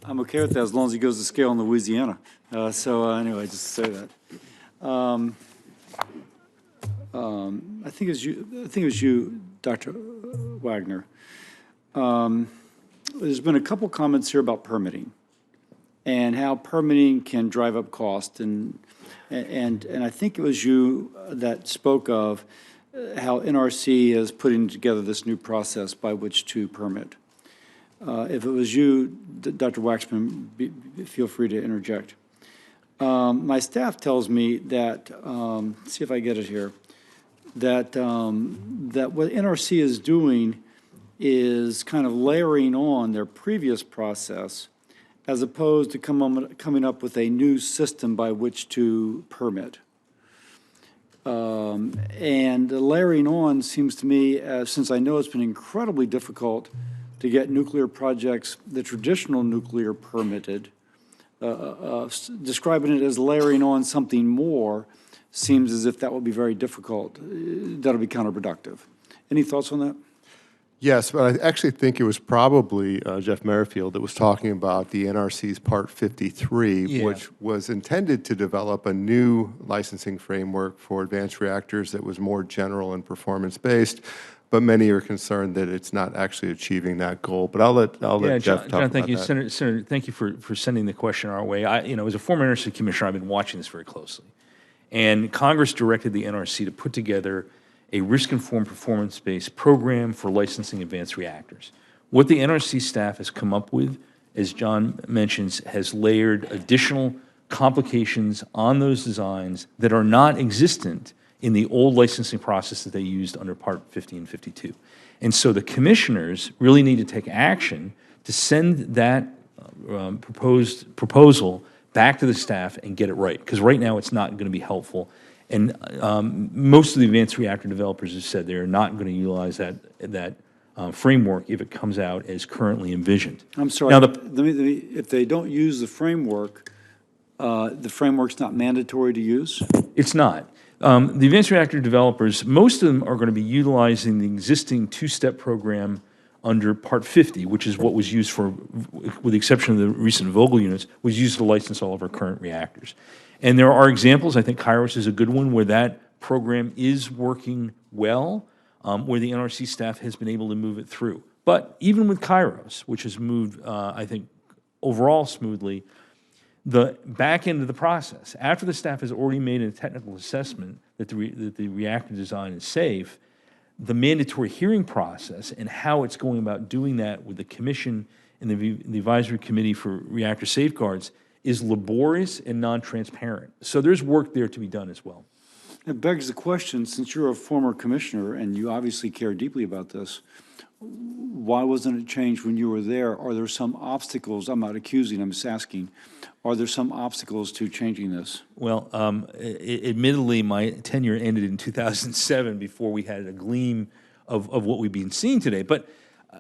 I'm okay with that as long as he goes to scale in Louisiana. Anyway, just to say that. I think it was you, Dr. Wagner. There's been a couple comments here about permitting and how permitting can drive up cost, and I think it was you that spoke of how NRC is putting together this new process by which to permit. If it was you, Dr. Waxman, feel free to interject. My staff tells me that, see if I get it here, that what NRC is doing is kind of layering on their previous process as opposed to coming up with a new system by which to permit. And the layering on seems to me, since I know it's been incredibly difficult to get nuclear projects, the traditional nuclear permitted, describing it as layering on something more seems as if that will be very difficult. That'll be counterproductive. Any thoughts on that? Yes, but I actually think it was probably Jeff Merrifield that was talking about the NRC's Part 53, which was intended to develop a new licensing framework for advanced reactors that was more general and performance-based, but many are concerned that it's not actually achieving that goal. But I'll let Jeff talk John, thank about you. that. Senator, thank you for sending the question our way. As a former NRC commissioner, I've been watching this very closely. And Congress directed the NRC to put together a risk-informed performance-based program for licensing advanced reactors. What the NRC staff has come up with, as John mentions, has layered additional complications on those designs that are not existent in the old licensing process that they used under Part 50 and 52. And so the commissioners really need to take action to send that proposal back to the staff and get it right, because right now it's not going to be helpful. And most of the advanced reactor developers have said they're not going to utilize that framework if it comes out as currently envisioned. I'm sorry, now if they don't use the framework's not mandatory to use? It's not. The advanced reactor developers, most of them are going to be utilizing the existing two-step program under Part 50, which is what was used for, with the exception of the recent Vogtle units, was used to license all of our current reactors. And there are examples, I think Kairos is a good one, where that program is working well, where the NRC staff has been able to move it through. But even with Kairos, which has moved, I think, overall smoothly, the back end of the process, after the staff has already made a technical assessment that the reactor design is safe, the mandatory hearing process and how it's going about doing that with the commission and the advisory committee for reactor safeguards is laborious and non-transparent. So there's work there to be done as well. It begs the question, since you're a former commissioner and you obviously care deeply about this, why wasn't it changed when you were there? Are there some obstacles? I'm not accusing, I'm just asking. Are there some obstacles to changing this? Well, admittedly, my tenure ended in 2007 before we had a gleam of what we've been seeing today. But,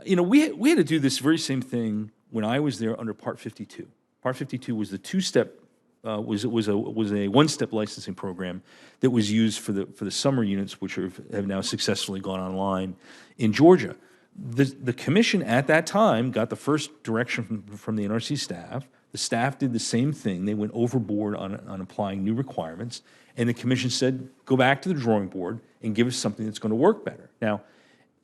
we had to do this very same thing when I was there under Part 52. Part 52 was the two-step, was a one-step licensing program that was used for the summer units, which have now successfully gone online in Georgia. The commission at that time got the first direction from the NRC staff. The staff did the same thing. They went overboard on applying new requirements, and the commission said, go back to the drawing board and give us something that's going to work better. Now,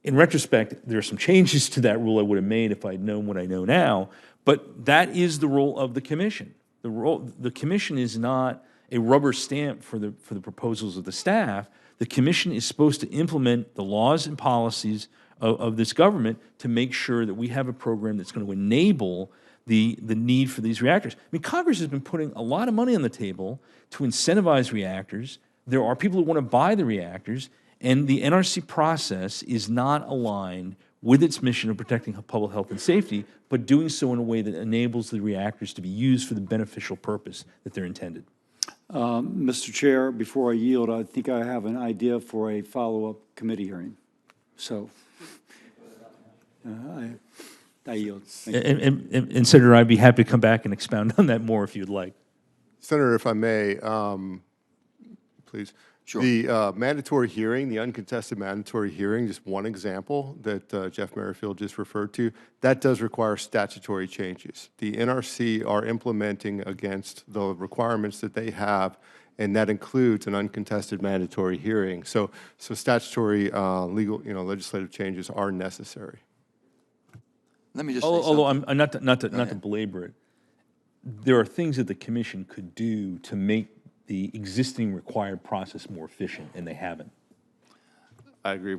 in retrospect, there are some changes to that rule I would have made if I'd known what I know now, but that is the role of the commission. The commission is not a rubber stamp for the proposals of the staff. The commission is supposed to implement the laws and policies of this government to make sure that we have a program that's going to enable the need for these reactors. I mean, Congress has been putting a lot of money on the table to incentivize reactors. There are people who want to buy the reactors, and the NRC process is not aligned with its mission of protecting public health and safety, but doing so in a way that enables the reactors to be used for the beneficial purpose that they're intended. Mr. Chair, before I yield, I think I have an idea for a follow-up committee hearing. So I yield. And Senator, I'd be happy to come back and expound on that more if you'd like. Senator, if I may, please. Sure. The mandatory hearing, the uncontested mandatory hearing, just one example that Jeff Merrifield just referred to, that does require statutory changes. The NRC are implementing against the requirements that they have, and that includes an uncontested mandatory hearing. So statutory legal, legislative changes are necessary. Let me just say Although something. I'm not to ahead. belabor it, there are things that the commission could do to make the existing required process more efficient, and they haven't. I agree with